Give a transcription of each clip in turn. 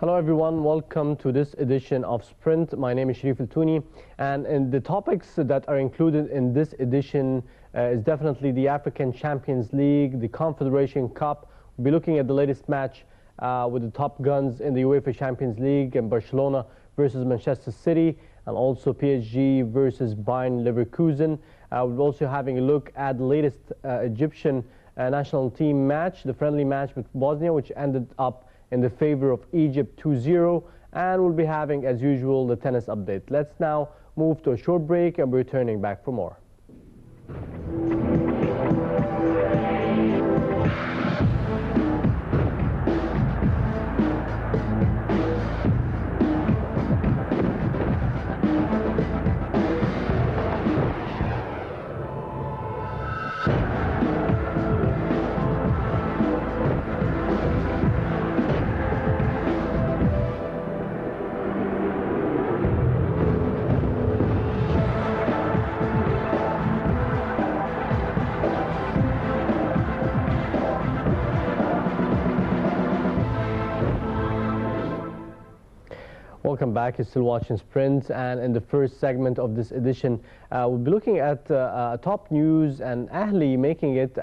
Hello everyone, welcome to this edition of Sprint. My name is Sharif Al-Touni, and the topics that are included in this edition is definitely the African Champions League, the Confederation Cup. We'll be looking at the latest match with the top guns in the UEFA Champions League, and Barcelona versus Manchester City, and also PSG versus Bayern Leverkusen. We're also having a look at the latest Egyptian national team match, the friendly match with Bosnia, which ended up in the favor of Egypt 2-0, and we'll be having, as usual, the tennis update. Let's now move to a short break and we're returning back for more. Welcome back. You're still watching Sprint, and in the first segment of this edition, we'll be looking at top news and Ahli making it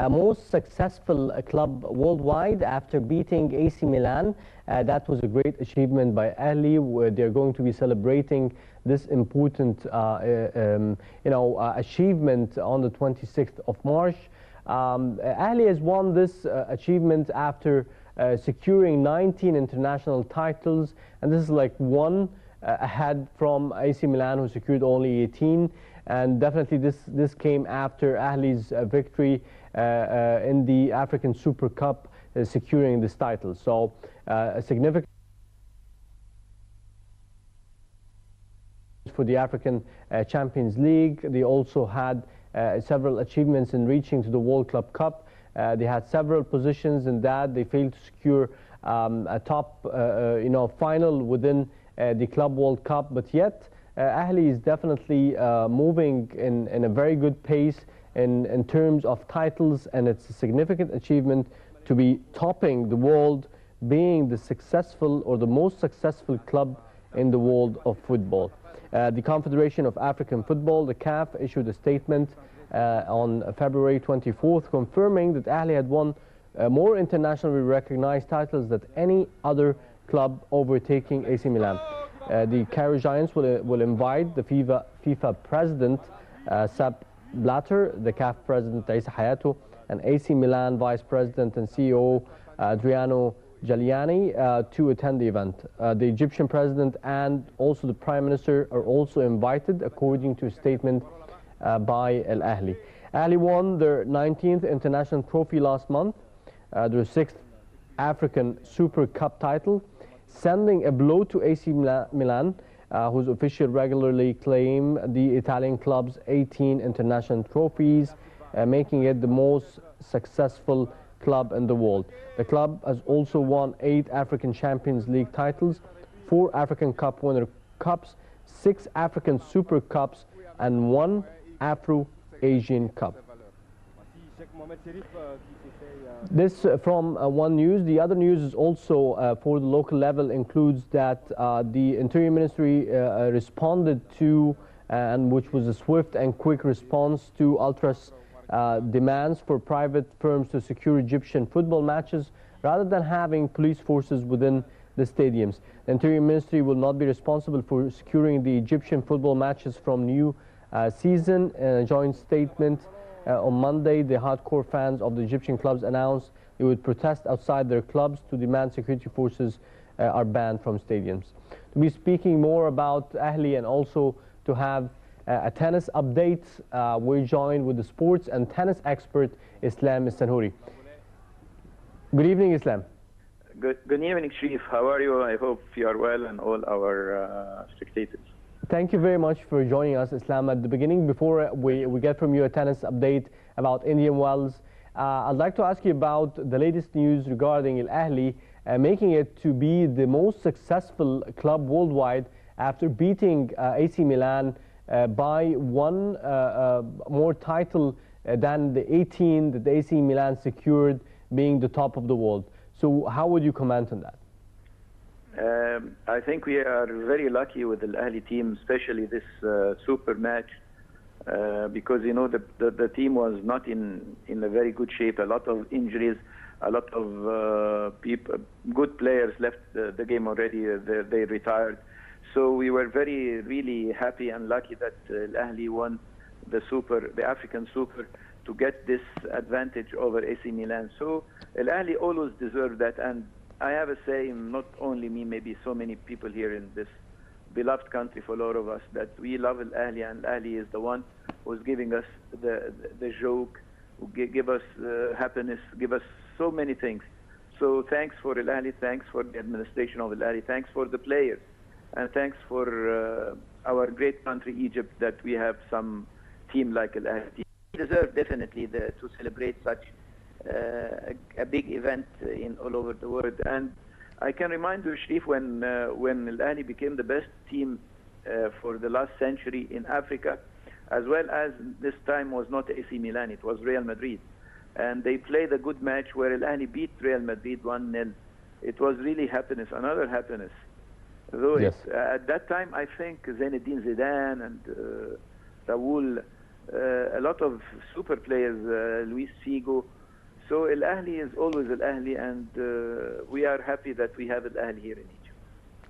most successful club worldwide after beating AC Milan. That was a great achievement by Ahli, where they're going to be celebrating this important achievement on the 26th of March. Ahli has won this achievement after securing 19 international titles, and this is like one ahead from AC Milan, who secured only 18. And definitely this came after Ahli's victory in the African Super Cup, securing this title. So a significant for the African Champions League. They also had several achievements in reaching to the World Club Cup. They had several positions in that. They failed to secure a top final within the Club World Cup, but yet Ahli is definitely moving in a very good pace in terms of titles, and it's a significant achievement to be topping the world, being the successful or the most successful club in the world of football. The Confederation of African Football, the CAF, issued a statement on February 24th, confirming that Ahli had won more internationally recognized titles than any other club, overtaking AC Milan. The Cairo Giants will invite the FIFA president Sepp Blatter, the CAF president Issa Hayatou, and AC Milan vice president and CEO Adriano Galliani to attend the event. The Egyptian president and also the prime minister are also invited, according to a statement by Al Ahli. Ahli won their 19th international trophy last month, their 6th African Super Cup title, sending a blow to AC Milan, whose officials regularly claim the Italian club's 18 international trophies, making it the most successful club in the world. The club has also won 8 African Champions League titles, 4 African Cup winner cups, 6 African Super Cups, and 1 Afro-Asian Cup. This from one news. The other news is also for the local level, includes that the Interior Ministry responded to, and which was a swift and quick response to Ultras' demands for private firms to secure Egyptian football matches rather than having police forces within the stadiums. The Interior Ministry will not be responsible for securing the Egyptian football matches from new season. In a joint statement on Monday, the hardcore fans of the Egyptian clubs announced they would protest outside their clubs to demand security forces are banned from stadiums. To be speaking more about Ahli and also to have a tennis update, we're joined with the sports and tennis expert Islam Sanhouri. Good evening, Islam. Good evening, Sharif. How are you? I hope you are well, and all our spectators. Thank you very much for joining us, Islam. At the beginning, before we get from you a tennis update about Indian Wells, I'd like to ask you about the latest news regarding Al Ahli making it to be the most successful club worldwide after beating AC Milan by one more title than the 18 that the AC Milan secured, being the top of the world. So how would you comment on that? I think we are very lucky with the Al-Ahli team, especially this super match, because the team was not in a very good shape. A lot of injuries, a lot of good players left the game already. They retired, so we were really happy and lucky that Al-Ahli won the African Super, to get this advantage over AC Milan. So Al-Ahli always deserved that, and I have a say, not only me, maybe so many people here in this beloved country, for a lot of us, that we love Al-Ahli, and Al-Ahli is the one who's giving us the joke, who give us happiness, give us so many things. So thanks for Al-Ahli, thanks for the administration of Al-Ahli, thanks for the players, and thanks for our great country, Egypt, that we have some team like Al-Ahli. We deserve definitely to celebrate such a big event all over the world. And I can remind you, Sharif, when Al-Ahli became the best team for the last century in Africa, as well as this time was not AC Milan, it was Real Madrid. And they played a good match where Al-Ahli beat Real Madrid 1-0. It was really happiness, another happiness. Though yes. At that time, I think Zinedine Zidane and Raoul, a lot of super players, Luis Figo. So Al-Ahli is always Al-Ahli, and we are happy that we have Al-Ahli here in Egypt.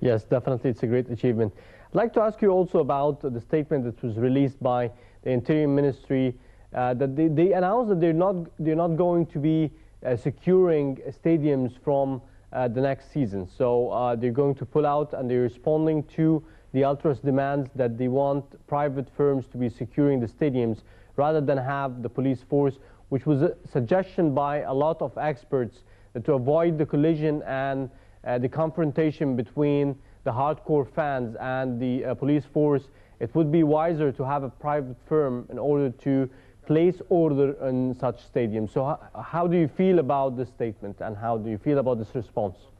Yes, definitely, it's a great achievement. I'd like to ask you also about the statement that was released by the Interior Ministry, that they announced that they're not going to be securing stadiums from the next season. So they're going to pull out, and they're responding to the Ultras' demands that they want private firms to be securing the stadiums rather than have the police force, which was a suggestion by a lot of experts to avoid the collision and the confrontation between the hardcore fans and the police force. It would be wiser to have a private firm in order to place order in such stadiums. So how do you feel about this statement, and how do you feel about this response?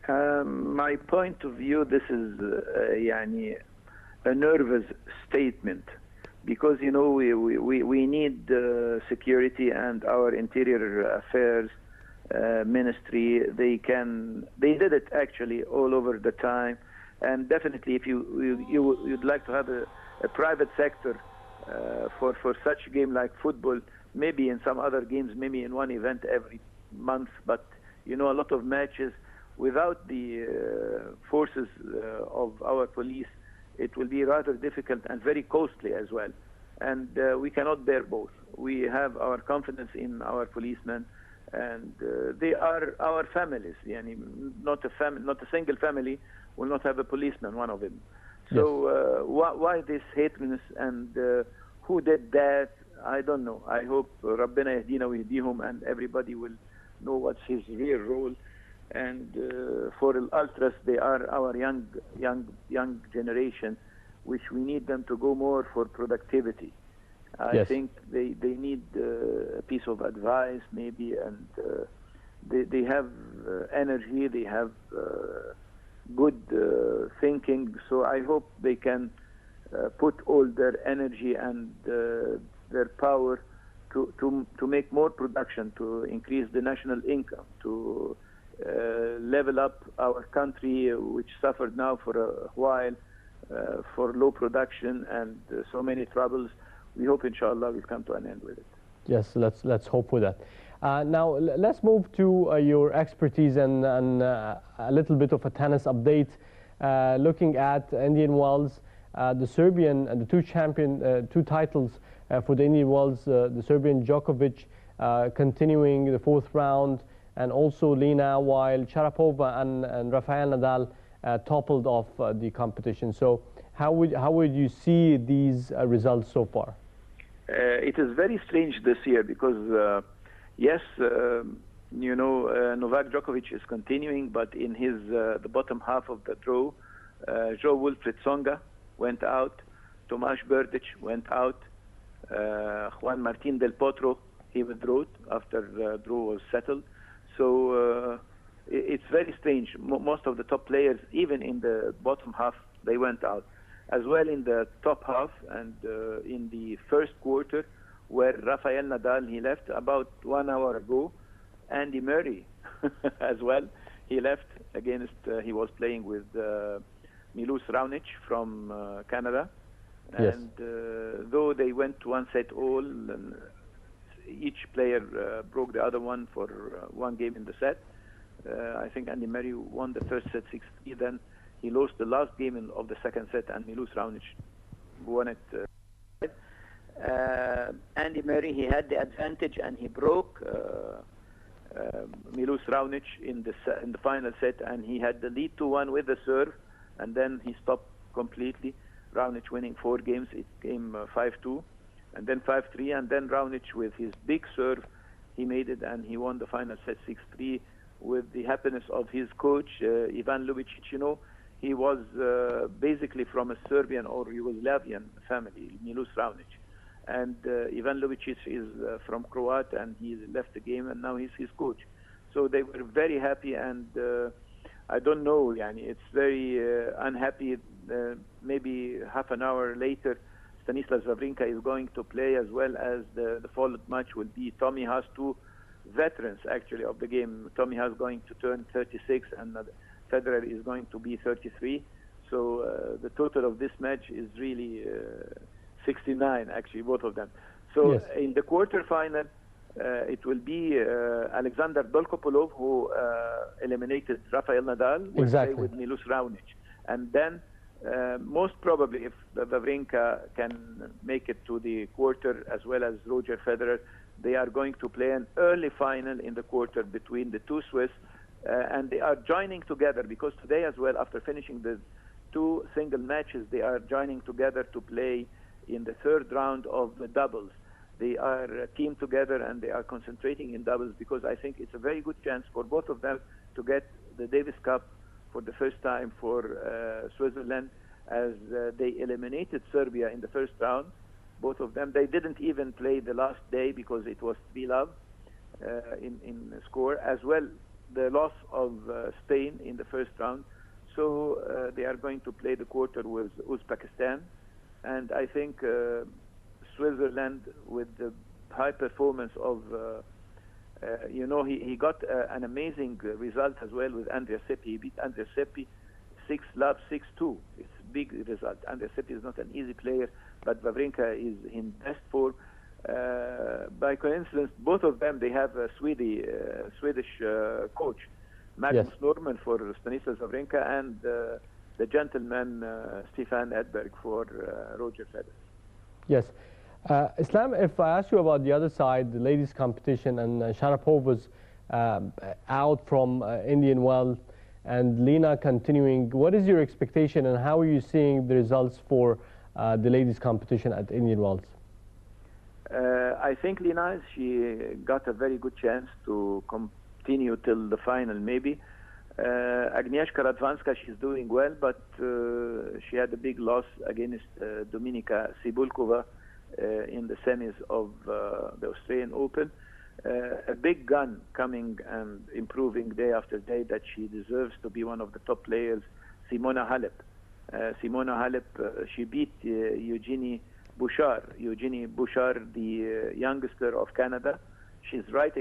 My point of view, this is a nervous statement, because we need security, and our Interior Affairs Ministry, they did it actually all over the time, and definitely if you'd like to have a private sector for such a game like football, maybe in some other games, maybe in one event every month, but a lot of matches without the forces of our police, it will be rather difficult and very costly as well. And we cannot bear both. We have our confidence in our policemen, and they are our families. Not a single family will not have a policeman, one of them. So why this hatredness, and who did that? I don't know. I hope Rabbina Yahdina wa Yahdihum, and everybody will know what's his real role. And for Al-Ultras, they are our young generation, which we need them to go more for productivity. I think they need a piece of advice maybe, and they have energy, they have good thinking, so I hope they can put all their energy and their power to make more production, to increase the national income, to level up our country, which suffered now for a while for low production and so many troubles. We hope, inshallah, we'll come to an end with it. Yes, let's hope for that. Now, let's move to your expertise and a little bit of a tennis update. Looking at Indian Wells, the Serbian and the two titles for the Indian Wells, the Serbian Djokovic continuing the fourth round, and also Lina, while Sharapova and Rafael Nadal toppled off the competition. So how would you see these results so far? It is very strange this year because, yes, Novak Djokovic is continuing, but in the bottom half of the draw, Jo-Wilfried Tsonga went out, Tomasz Berdych went out, Juan Martín del Potro, he withdrew after the draw was settled. So it's very strange. Most of the top players, even in the bottom half, they went out. As well in the top half and in the first quarter, where Rafael Nadal, he left about 1 hour ago. Andy Murray as well. he left against, he was playing with Milus Raonic from Canada. And though they went to 1 set all, and each player broke the other one for one game in the set. I think Andy Murray won the first set 6-3. Then he lost the last game of the second set, and Milus Raonic won it. Andy Murray, he had the advantage, and he broke Milus Raonic in the final set, and he had the lead 2-1 with the serve, and then he stopped completely. Raonic winning 4 games. It came 5-2, and then 5-3, and then Raonic with his big serve, he made it, and he won the final set 6-3 with the happiness of his coach, Ivan Lubicic. You know, he was basically from a Serbian or Yugoslavian family, Milus Raonic. And Ivan Lubicic is from Croatia, and he left the game, and now he's his coach. So they were very happy, and I don't know, it's very unhappy. Maybe half an hour later, Stanislas Wawrinka is going to play, as well as the followed match will be Tommy Haas, 2 veterans actually of the game. Tommy Haas going to turn 36, and Federer is going to be 33. So the total of this match is really 69, actually, both of them. So in the quarterfinal, it will be Alexander Dolgopolov, who eliminated Rafael Nadal, will play with Milus Raonic. And then, most probably, if Wawrinka can make it to the quarter, as well as Roger Federer, they are going to play an early final in the quarter between the 2 Swiss, and they are joining together, because today as well, after finishing the 2 single matches, they are joining together to play in the 3rd round of the doubles. They are teamed together, and they are concentrating in doubles, because I think it's a very good chance for both of them to get the Davis Cup for the first time for Switzerland, as they eliminated Serbia in the 1st round. Both of them, they didn't even play the last day because it was 3-love in score, as well the loss of Spain in the 1st round. So they are going to play the quarter with Uzbekistan, and I think Switzerland, with the high performance of, he got an amazing result as well with Andrea Seppi. He beat Andrea Seppi 6-love, 6-2. It's a big result. Andrea Seppi is not an easy player, but Wawrinka is in best form. By coincidence, both of them, they have a Swedish coach, Magnus Norman for Stanislas Wawrinka, and the gentleman Stefan Edberg for Roger Federer. Yes. Islam, if I ask you about the other side, the ladies' competition, and Sharapova's out from Indian Wells, and Lena continuing, what is your expectation, and how are you seeing the results for the ladies' competition at Indian Wells? I think Lena, she got a very good chance to continue till the final, maybe. Agnieszka Radwanska, she's doing well, but she had a big loss against Dominika Cibulkova in the semis of the Australian Open. A big gun coming and improving day after day, that she deserves to be one of the top players, Simona Halep. Simona Halep, she beat Eugenie Bouchard. Eugenie Bouchard, the youngster of Canada. She's right